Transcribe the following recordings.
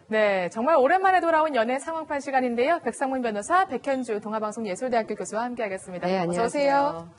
네, 정말 오랜만에 돌아온 연애 상황판 시간인데요. 백상문 변호사, 백현주 동아방송예술대학교 교수와 함께하겠습니다. 네, 어서 안녕하세요. 오세요.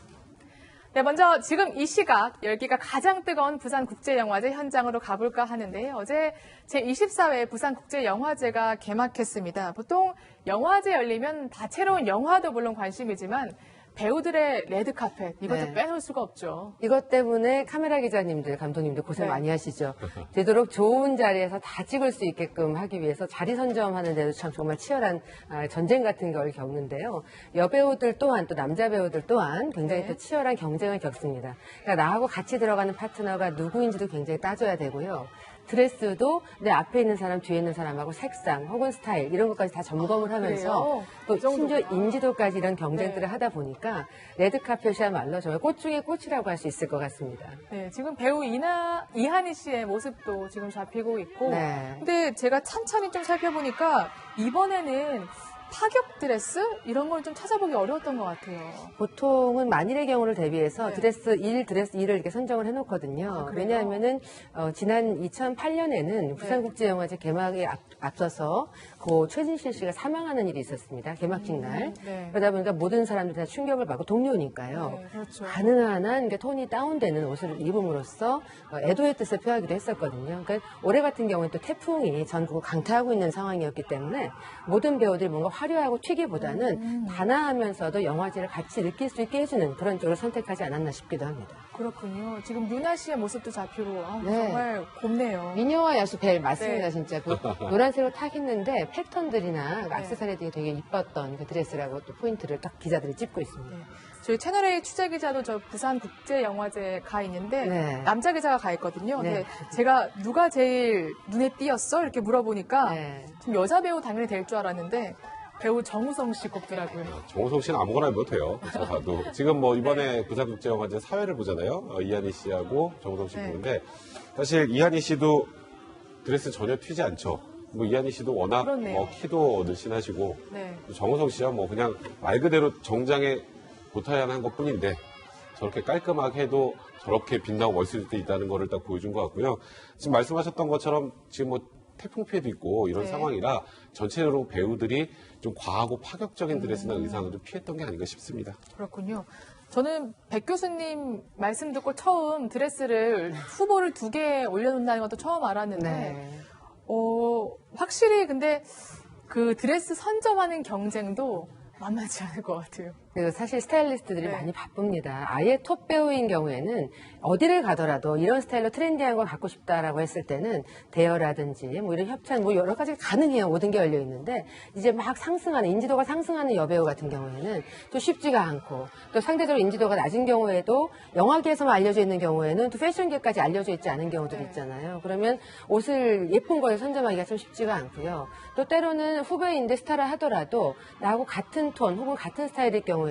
네, 먼저 지금 이 시각 열기가 가장 뜨거운 부산국제영화제 현장으로 가볼까 하는데요. 어제 제24회 부산국제영화제가 개막했습니다. 보통 영화제 열리면 다채로운 영화도 물론 관심이지만 배우들의 레드카펫, 이것도 네. 빼놓을 수가 없죠. 이것 때문에 카메라 기자님들, 감독님들 고생 네. 많이 하시죠. 되도록 좋은 자리에서 다 찍을 수 있게끔 하기 위해서 자리 선점하는 데도 참 정말 치열한 전쟁 같은 걸 겪는데요. 여배우들 또한 또 남자 배우들 또한 굉장히 네. 또 치열한 경쟁을 겪습니다. 그러니까 나하고 같이 들어가는 파트너가 누구인지도 굉장히 따져야 되고요. 드레스도 내 앞에 있는 사람, 뒤에 있는 사람하고 색상 혹은 스타일 이런 것까지 다 점검을 하면서 그래요? 또 그 정도구나. 심지어 인지도까지 이런 경쟁들을 네. 하다 보니까 레드카펫이야말로 정말 꽃 중에 꽃이라고 할 수 있을 것 같습니다. 네, 지금 배우 이한희 씨의 모습도 지금 잡히고 있고. 네. 근데 제가 찬찬히 좀 살펴보니까 이번에는 파격 드레스 이런 걸 좀 찾아보기 어려웠던 것 같아요. 보통은 만일의 경우를 대비해서 네. 드레스 1, 드레스 2를 이렇게 선정을 해놓거든요. 아, 그래요? 왜냐하면은 지난 2008년에는 부산국제영화제 개막에 앞서서 고 최진실 씨가 사망하는 일이 있었습니다. 개막식 날. 네. 그러다 보니까 모든 사람들이 다 충격을 받고 동료니까요. 네, 그렇죠. 가능한 한 톤이 다운되는 옷을 입음으로써 애도의 뜻을 표하기도 했었거든요. 그러니까 올해 같은 경우는 또 태풍이 전국을 강타하고 있는 상황이었기 때문에 모든 배우들이 뭔가 화려하고 튀기보다는 단아하면서도 영화제를 같이 느낄 수 있게 해주는 그런 쪽을 선택하지 않았나 싶기도 합니다. 그렇군요. 지금 윤아 씨의 모습도 잡히고 네. 정말 곱네요. 미녀와 야수 벨 맞습니다. 네. 진짜 그 노란색으로 탁 했는데 패턴들이나 액세서리들이 되게 이뻤던 그 드레스라고 또 포인트를 딱 기자들이 찝고 있습니다. 네. 저희 채널A 취재 기자도 저 부산국제영화제 가 있는데 네. 남자 기자가 가 있거든요. 네. 근데 제가 누가 제일 눈에 띄었어? 이렇게 물어보니까 네. 좀 여자 배우 당연히 될 줄 알았는데 배우 정우성 씨 꼽더라고요. 정우성 씨는 아무거나 입어도 돼요. 저 봐도. 지금 뭐 이번에 부산국제영화제 사회를 보잖아요. 이한희 씨하고 정우성 씨 네. 보는데 사실 이한희 씨도 드레스 전혀 튀지 않죠. 뭐 이한희 씨도 워낙 그렇네요. 키도 늘씬하시고 네. 정우성 씨야 뭐 그냥 말 그대로 정장에 보타연한 것뿐인데 저렇게 깔끔하게 해도 저렇게 빛나고 멋있을 때 있다는 거를 딱 보여준 것 같고요. 지금 말씀하셨던 것처럼 지금 뭐 태풍 피해도 있고 이런 네. 상황이라 전체적으로 배우들이 좀 과하고 파격적인 드레스나 의상을 좀 피했던 게 아닌가 싶습니다. 그렇군요. 저는 백 교수님 말씀 듣고 처음 드레스를 후보를 2개 올려놓는다는 것도 처음 알았는데 네. 확실히 근데 그 드레스 선점하는 경쟁도 만만치 않을 것 같아요. 그리고 사실 스타일리스트들이 네. 많이 바쁩니다. 아예 톱 배우인 경우에는 어디를 가더라도 이런 스타일로 트렌디한 걸 갖고 싶다라고 했을 때는 대여라든지 뭐 이런 협찬 뭐 여러 가지가 가능해요. 모든 게 열려 있는데 이제 막 상승하는 인지도가 상승하는 여배우 같은 경우에는 또 쉽지가 않고 또 상대적으로 인지도가 낮은 경우에도 영화계에서만 알려져 있는 경우에는 또 패션계까지 알려져 있지 않은 경우들이 네. 있잖아요. 그러면 옷을 예쁜 걸 선점하기가 좀 쉽지가 않고요. 또 때로는 후배인데 스타라 하더라도 나하고 같은 톤 혹은 같은 스타일일 경우에는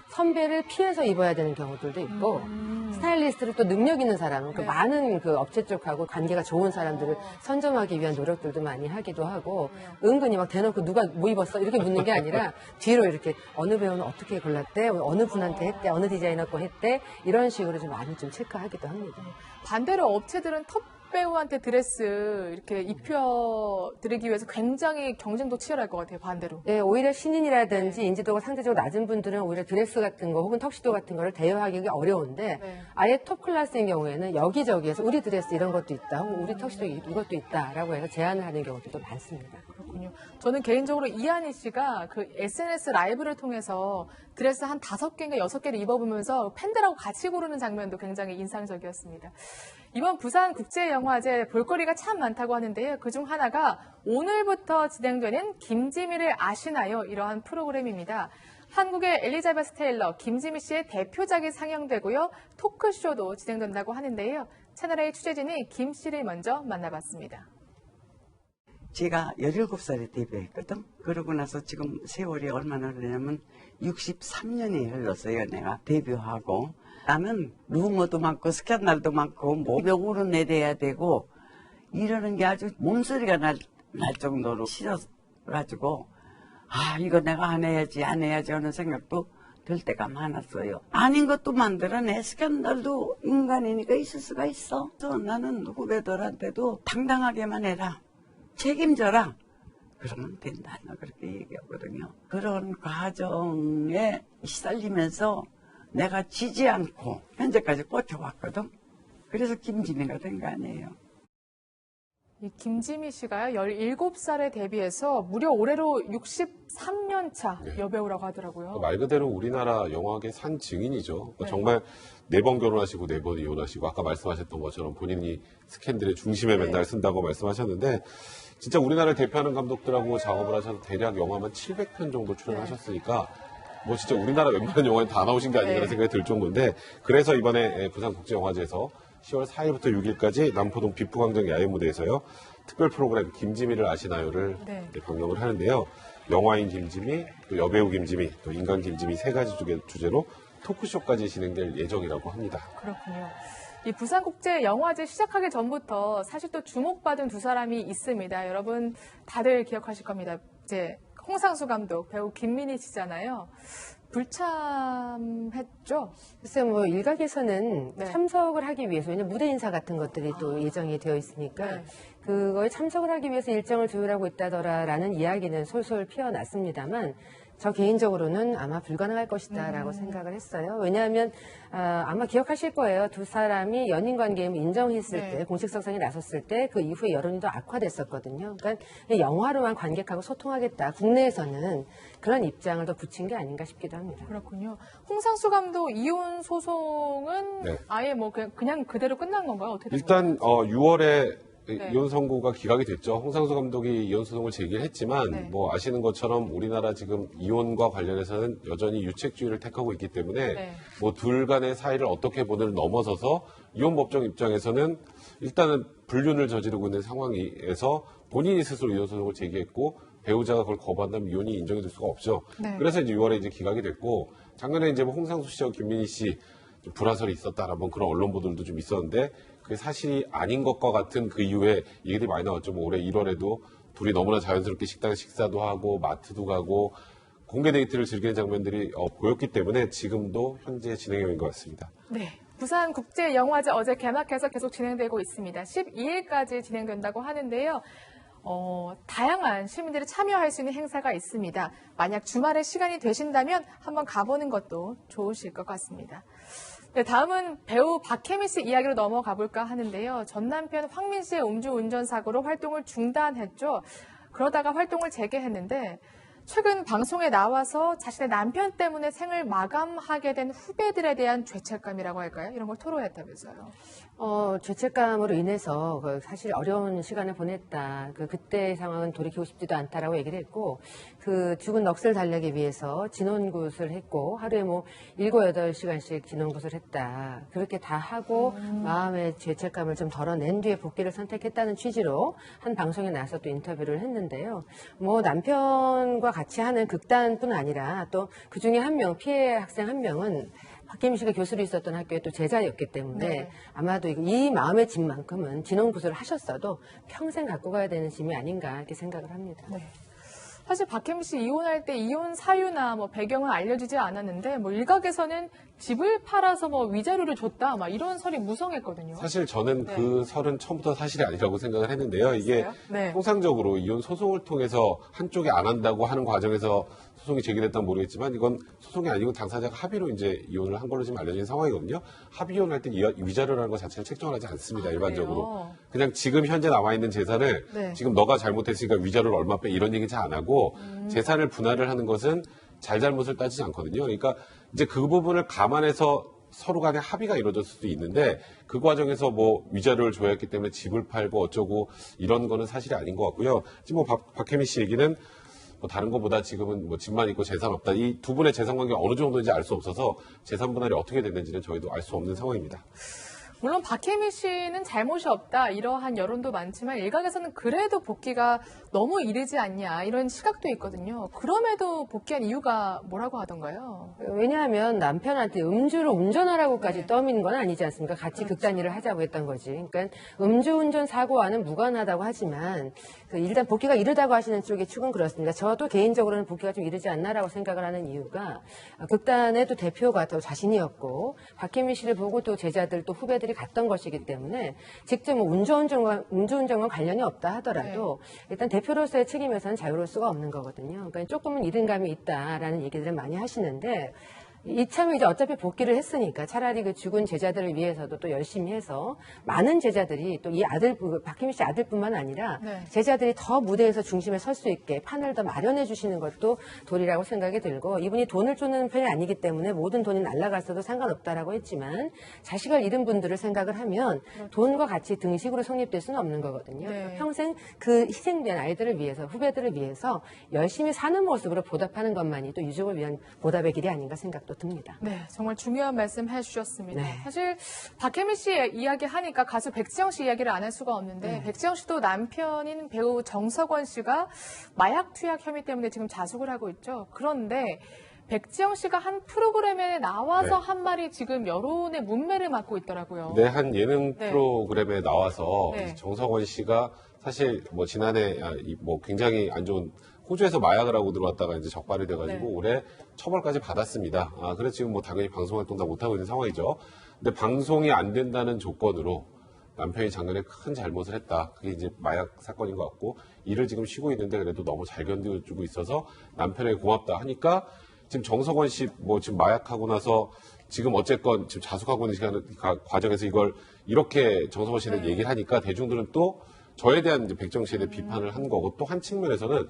선배를 피해서 입어야 되는 경우들도 있고 스타일리스트를 또 능력 있는 사람, 그 네. 많은 그 업체 쪽하고 관계가 좋은 사람들을 선점하기 위한 노력들도 많이 하기도 하고 은근히 막 대놓고 누가 뭐 입었어 이렇게 묻는 게 아니라 뒤로 이렇게 어느 배우는 어떻게 골랐대, 어느 분한테 했대, 어느 디자이너 거 했대 이런 식으로 좀 많이 좀 체크하기도 합니다. 반대로 업체들은 톱 배우한테 드레스 이렇게 입혀드리기 위해서 굉장히 경쟁도 치열할 것 같아요. 반대로. 네, 오히려 신인이라든지 인지도가 상대적으로 낮은 분들은 오히려 드레스 같은 거 혹은 턱시도 같은 거를 대여하기가 어려운데 네. 아예 톱 클래스인 경우에는 여기저기에서 우리 드레스 이런 것도 있다, 혹은 우리 턱시도 이것도 있다라고 해서 제안을 하는 경우도 많습니다. 그렇군요. 저는 개인적으로 이한희 씨가 그 SNS 라이브를 통해서 드레스 한 5개인가 6개를 입어보면서 팬들하고 같이 고르는 장면도 굉장히 인상적이었습니다. 이번 부산국제영화제 볼거리가 참 많다고 하는데요. 그중 하나가 오늘부터 진행되는 김지미를 아시나요? 이러한 프로그램입니다. 한국의 엘리자베스 테일러, 김지미 씨의 대표작이 상영되고요. 토크쇼도 진행된다고 하는데요. 채널A 취재진이 김 씨를 먼저 만나봤습니다. 제가 17살에 데뷔했거든. 그러고 나서 지금 세월이 얼마나 흐르냐면 63년이 흘렀어요. 내가 데뷔하고. 나는 루머도 많고 스캔들도 많고 모욕으로 내려야 되고 이러는 게 아주 몸소리가 날 정도로 싫어가지고 이거 내가 안 해야지 하는 생각도 들 때가 많았어요. 아닌 것도 만들어내. 스캔들도 인간이니까 있을 수가 있어. 그래서 나는 후배들한테도 당당하게만 해라. 책임져라. 그러면 된다. 나 그렇게 얘기하거든요. 그런 과정에 시달리면서 내가 지지 않고 현재까지 버텨왔거든. 그래서 김지미가 된 거 아니에요. 이 김지미 씨가요, 17살에 데뷔해서 무려 올해로 63년 차 네. 여배우라고 하더라고요. 말 그대로 우리나라 영화계 산 증인이죠. 네. 정말 4번 결혼하시고 4번 이혼하시고 아까 말씀하셨던 것처럼 본인이 스캔들의 중심에 네. 맨날 쓴다고 말씀하셨는데 진짜 우리나라를 대표하는 감독들하고 작업을 하셔서 대략 영화만 700편 정도 출연하셨으니까 뭐 진짜 우리나라 웬만한 영화에 다 나오신 게 아닌가라는 네. 생각이 들 정도인데 그래서 이번에 부산국제영화제에서 10월 4일부터 6일까지 남포동 비프광장 야외무대에서요. 특별 프로그램 김지미를 아시나요를 네. 방영을 하는데요. 영화인 김지미, 또 여배우 김지미, 또 인간 김지미 3가지 주제로 토크쇼까지 진행될 예정이라고 합니다. 그렇군요. 이 부산국제영화제 시작하기 전부터 사실 또 주목받은 두 사람이 있습니다. 여러분 다들 기억하실 겁니다. 이제 홍상수 감독, 배우 김민희 씨잖아요. 불참했죠? 글쎄 뭐 일각에서는 네. 참석을 하기 위해서 왜냐면 무대 인사 같은 것들이 또 예정이 되어 있으니까 네. 그거에 참석을 하기 위해서 일정을 조율하고 있다더라라는 이야기는 솔솔 피어났습니다만 저 개인적으로는 아마 불가능할 것이다라고 생각을 했어요. 왜냐하면 아마 기억하실 거예요. 두 사람이 연인 관계임을 인정했을 네. 때 공식 석상에 나섰을 때 그 이후에 여론이 더 악화됐었거든요. 그러니까 영화로만 관객하고 소통하겠다. 국내에서는 그런 입장을 더 붙인 게 아닌가 싶기도 합니다. 그렇군요. 홍상수 감독 이혼 소송은 네. 아예 뭐 그냥 그대로 끝난 건가요? 어떻게 된 일단 6월에 네. 이혼 선고가 기각이 됐죠. 홍상수 감독이 이혼 소송을 제기를 했지만 네. 뭐 아시는 것처럼 우리나라 지금 이혼과 관련해서는 여전히 유책주의를 택하고 있기 때문에 네. 뭐 둘 간의 사이를 어떻게 보는을 넘어서서 이혼 법정 입장에서는 일단은 불륜을 저지르고 있는 상황에서 본인이 스스로 이혼 소송을 제기했고 배우자가 그걸 거부한다면 이혼이 인정이 될 수가 없죠. 네. 그래서 이제 6월에 이제 기각이 됐고 작년에 이제 뭐 홍상수 씨와 김민희 씨 좀 불화설이 있었다라는 그런 언론 보도들도 좀 있었는데 그게 사실이 아닌 것과 같은 그 이후에 얘기들이 많이 나왔죠. 뭐 올해 1월에도 둘이 너무나 자연스럽게 식당에 식사도 하고 마트도 가고 공개 데이트를 즐기는 장면들이 보였기 때문에 지금도 현재 진행형인 것 같습니다. 네. 부산국제영화제 어제 개막해서 계속 진행되고 있습니다. 12일까지 진행된다고 하는데요. 다양한 시민들이 참여할 수 있는 행사가 있습니다. 만약 주말에 시간이 되신다면 한번 가보는 것도 좋으실 것 같습니다. 네, 다음은 배우 박혜민 씨 이야기로 넘어가 볼까 하는데요. 전 남편 황민 씨의 음주운전 사고로 활동을 중단했죠. 그러다가 활동을 재개했는데 최근 방송에 나와서 자신의 남편 때문에 생을 마감하게 된 후배들에 대한 죄책감이라고 할까요? 이런 걸 토로했다면서요. 죄책감으로 인해서 사실 어려운 시간을 보냈다. 그때의 상황은 돌이키고 싶지도 않다라고 얘기를 했고, 그 죽은 넋을 달래기 위해서 진원굿을 했고, 하루에 뭐 7, 8시간씩 진원굿을 했다. 그렇게 다 하고 마음의 죄책감을 좀 덜어낸 뒤에 복귀를 선택했다는 취지로 한 방송에 나와서 또 인터뷰를 했는데요. 뭐 남편과 같이 하는 극단뿐 아니라 또 그 중에 한 명, 피해 학생 한 명은 박혜민 씨가 교수로 있었던 학교의 또 제자였기 때문에 네. 아마도 이 마음의 짐만큼은 진원구슬을 하셨어도 평생 갖고 가야 되는 짐이 아닌가 이렇게 생각을 합니다. 네. 사실 박혜민 씨 이혼할 때 이혼 사유나 뭐 배경은 알려지지 않았는데 뭐 일각에서는 집을 팔아서 뭐 위자료를 줬다 막 이런 설이 무성했거든요. 사실 저는 네. 그 설은 처음부터 사실이 아니라고 생각을 했는데요. 이게 네. 통상적으로 이혼 소송을 통해서 한쪽이 안 한다고 하는 과정에서 소송이 제기됐다면 모르겠지만 이건 소송이 아니고 당사자가 합의로 이제 이혼을 한 걸로 지금 알려진 상황이거든요. 합의 이혼할 때 위자료라는 것 자체를 책정을 하지 않습니다. 일반적으로. 그래요? 그냥 지금 현재 남아있는 재산을 네. 지금 너가 잘못했으니까 위자료를 얼마 빼 이런 얘기 잘 안 하고 재산을 분할을 하는 것은 잘잘못을 따지지 않거든요. 그러니까 이제 그 부분을 감안해서 서로 간에 합의가 이루어졌을 수도 있는데 그 과정에서 뭐 위자료를 줘야 했기 때문에 집을 팔고 어쩌고 이런 거는 사실이 아닌 것 같고요. 지금 뭐 박혜민 씨 얘기는 뭐 다른 것보다 지금은 뭐 집만 있고 재산 없다. 이 두 분의 재산 관계가 어느 정도인지 알 수 없어서 재산 분할이 어떻게 됐는지는 저희도 알 수 없는 상황입니다. 물론 박혜민 씨는 잘못이 없다 이러한 여론도 많지만 일각에서는 그래도 복귀가 너무 이르지 않냐 이런 시각도 있거든요. 그럼에도 복귀한 이유가 뭐라고 하던가요? 왜냐하면 남편한테 음주를 운전하라고까지 네. 떠미는 건 아니지 않습니까? 같이 극단 일을 하자고 했던 거지. 그러니까 음주운전 사고와는 무관하다고 하지만 일단 복귀가 이르다고 하시는 쪽의 축은 그렇습니다. 저도 개인적으로는 복귀가 좀 이르지 않나라고 생각을 하는 이유가 극단의 또 대표가 더 자신이었고 박혜민 씨를 보고 또 제자들 또 후배들이 사람들이 갔던 것이기 때문에 직접 뭐 음주운전과 관련이 없다 하더라도 일단 대표로서의 책임에서는 자유로울 수가 없는 거거든요. 그러니까 조금은 이른감이 있다라는 얘기들을 많이 하시는데 이참에 이제 어차피 복귀를 했으니까 차라리 그 죽은 제자들을 위해서도 또 열심히 해서 많은 제자들이 또 이 아들, 박혜미 씨 아들뿐만 아니라 네. 제자들이 더 무대에서 중심에 설 수 있게 판을 더 마련해 주시는 것도 도리라고 생각이 들고 이분이 돈을 쫓는 편이 아니기 때문에 모든 돈이 날아갔어도 상관없다라고 했지만 자식을 잃은 분들을 생각을 하면 돈과 같이 등식으로 성립될 수는 없는 거거든요. 네. 평생 그 희생된 아이들을 위해서 후배들을 위해서 열심히 사는 모습으로 보답하는 것만이 또 유족을 위한 보답의 길이 아닌가 생각도 듭니다. 네, 정말 중요한 말씀 해주셨습니다. 네. 사실 박혜미 씨 이야기 하니까 가수 백지영 씨 이야기를 안 할 수가 없는데 백지영 씨도 남편인 배우 정석원 씨가 마약 투약 혐의 때문에 지금 자숙을 하고 있죠. 그런데 백지영 씨가 한 프로그램에 나와서 네. 한 말이 지금 여론의 문매를 맡고 있더라고요. 네, 한 예능 네. 프로그램에 나와서 네. 정석원 씨가 사실 뭐 지난해 뭐 굉장히 안 좋은 호주에서 마약을 하고 들어왔다가 이제 적발이 돼가지고 네. 올해 처벌까지 받았습니다. 그래서 지금 뭐 당연히 방송 활동도 못하고 있는 상황이죠. 근데 방송이 안 된다는 조건으로 남편이 작년에 큰 잘못을 했다. 그게 이제 마약 사건인 것 같고 일을 지금 쉬고 있는데 그래도 너무 잘 견뎌주고 있어서 남편에게 고맙다 하니까 지금 정석원 씨 뭐 지금 마약하고 나서 지금 어쨌건 지금 자숙하고 있는 시간 과정에서 이걸 이렇게 정석원 씨는 얘기를 하니까 대중들은 또 저에 대한 이제 백정 씨에 대한 비판을 한 거고 또 한 측면에서는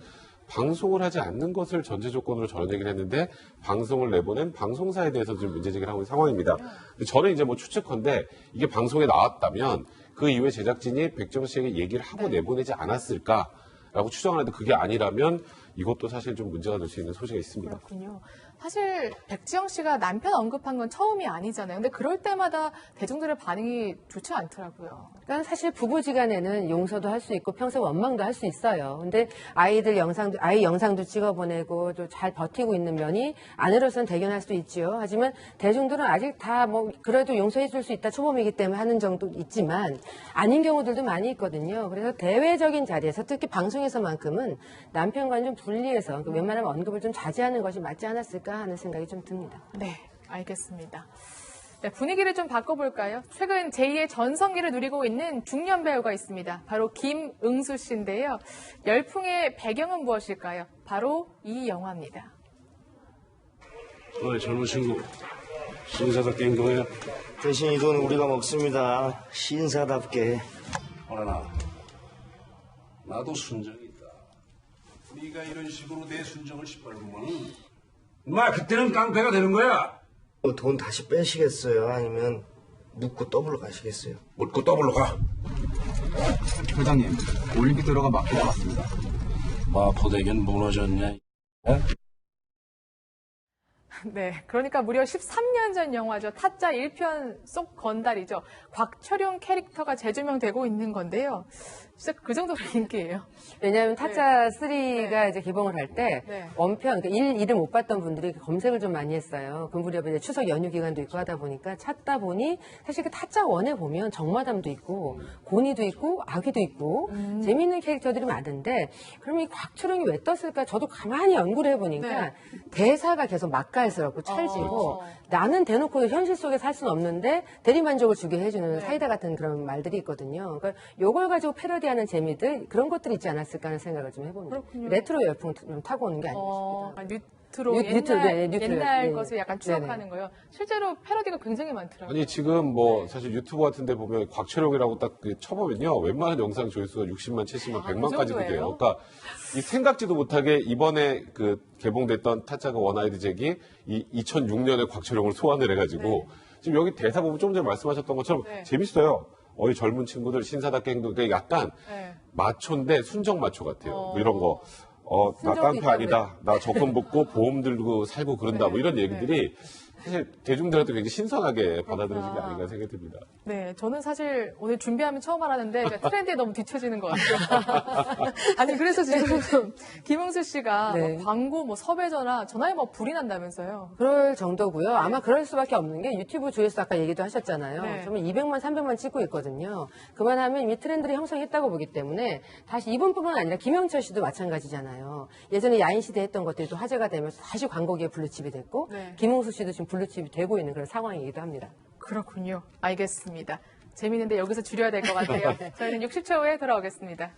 방송을 하지 않는 것을 전제 조건으로 저런 얘기를 했는데 방송을 내보낸 방송사에 대해서 지금 문제 제기를 하고 있는 상황입니다. 근데 저는 이제 뭐 추측컨대 이게 방송에 나왔다면 그 이후에 제작진이 백정 씨에게 얘기를 하고 내보내지 않았을까라고 추정하는데 그게 아니라면 이것도 사실 좀 문제가 될 수 있는 소지가 있습니다. 그렇군요. 사실 백지영 씨가 남편 언급한 건 처음이 아니잖아요. 근데 그럴 때마다 대중들의 반응이 좋지 않더라고요. 그러니까 사실 부부지간에는 용서도 할 수 있고 평생 원망도 할 수 있어요. 근데 아이 영상도 찍어보내고 또 잘 버티고 있는 면이 아내로서는 대견할 수도 있지요. 하지만 대중들은 아직 다 뭐 그래도 용서해줄 수 있다 초범이기 때문에 하는 정도 있지만 아닌 경우들도 많이 있거든요. 그래서 대외적인 자리에서 특히 방송에서만큼은 남편과는 좀 분리해서 그러니까 웬만하면 언급을 좀 자제하는 것이 맞지 않았을까 하는 생각이 좀 듭니다. 네, 알겠습니다. 네, 분위기를 좀 바꿔볼까요? 최근 제2의 전성기를 누리고 있는 중년 배우가 있습니다. 바로 김응수 씨인데요. 열풍의 배경은 무엇일까요? 바로 이 영화입니다. 어이 젊은 친구 신사답게 행동해. 대신 이 돈 우리가 먹습니다. 신사답게. 어라나 나도 순정이 있다. 우리가 이런 식으로 내 순정을 시뻘구면 마 그때는 깡패가 되는 거야. 돈 다시 빼시겠어요? 아니면 묻고 더블로 가시겠어요? 묻고 더블로 가. 회장님, 올림픽 도로가 막히지 않았습니다. 마포대교는 무너졌냐? 네, 그러니까 무려 13년 전 영화죠. 타짜 1편 속 건달이죠. 곽철용 캐릭터가 재조명되고 있는 건데요. 진짜 그 정도로 인기예요. 왜냐하면 타짜 3가 이제 개봉을 할 때 네. 원편, 그러니까 1을 못 봤던 분들이 검색을 좀 많이 했어요. 그 무렵에 이제 추석 연휴 기간도 있고 하다 보니까 찾다 보니 사실 그 타짜 1에 보면 정마담도 있고 고니도 있고 아기도 있고 재미있는 캐릭터들이 많은데 그럼 이 곽철용이 왜 떴을까? 저도 가만히 연구를 해보니까 대사가 계속 맛깔스럽고 찰지고 나는 대놓고 현실 속에 살 수는 없는데 대리만족을 주게 해주는 사이다 같은 그런 말들이 있거든요. 그러니까 요걸 가지고 패러디하는 재미들 그런 것들이 있지 않았을까 하는 생각을 좀 해봅니다. 그렇군요. 레트로 열풍 좀 타고 오는 게 아닌가 싶습니다. 뉴트로, 뉴트로, 옛날 네. 것을 약간 추억하는 거예요. 실제로 패러디가 굉장히 많더라고요. 아니 지금 뭐 사실 유튜브 같은 데 보면 곽철용이라고 딱 쳐보면요 웬만한 영상 조회수가 60만, 70만, 100만까지도 정도예요? 돼요. 그러니까 이 생각지도 못하게 이번에 그 개봉됐던 타짜가 원아이드 잭이 이 2006년에 곽철용을 소환을 해가지고 지금 여기 대사 보면 좀 전에 말씀하셨던 것처럼 재밌어요. 어이 젊은 친구들 신사답게 행동, 그게 약간 마초인데 순정 마초 같아요. 뭐 이런 거. 나 깡패 아니다. 나 적금 붓고 보험 들고 살고 그런다. 뭐 이런 얘기들이 사실 대중들한테 굉장히 신선하게 받아들여진 게 아닌가 생각이 듭니다. 네, 저는 사실 오늘 준비하면 처음 알았는데 트렌드에 너무 뒤처지는 것 같아요. 아니 그래서 지금 김응수 씨가 네. 뭐 광고, 뭐 섭외 전화에 뭐 불이 난다면서요. 그럴 정도고요. 아마 그럴 수밖에 없는 게 유튜브 조회수 아까 얘기도 하셨잖아요. 네. 정말 200만, 300만 찍고 있거든요. 그만하면 이미 트렌드를 형성했다고 보기 때문에 다시 이분뿐만 아니라 김영철 씨도 마찬가지잖아요. 예전에 야인시대 했던 것들이 또 화제가 되면서 다시 광고계에 블루칩이 됐고 네. 김웅수 씨도 지금 블루칩이 되고 있는 그런 상황이기도 합니다. 그렇군요. 알겠습니다. 재미있는데 여기서 줄여야 될 것 같아요. 저희는 60초 후에 돌아오겠습니다.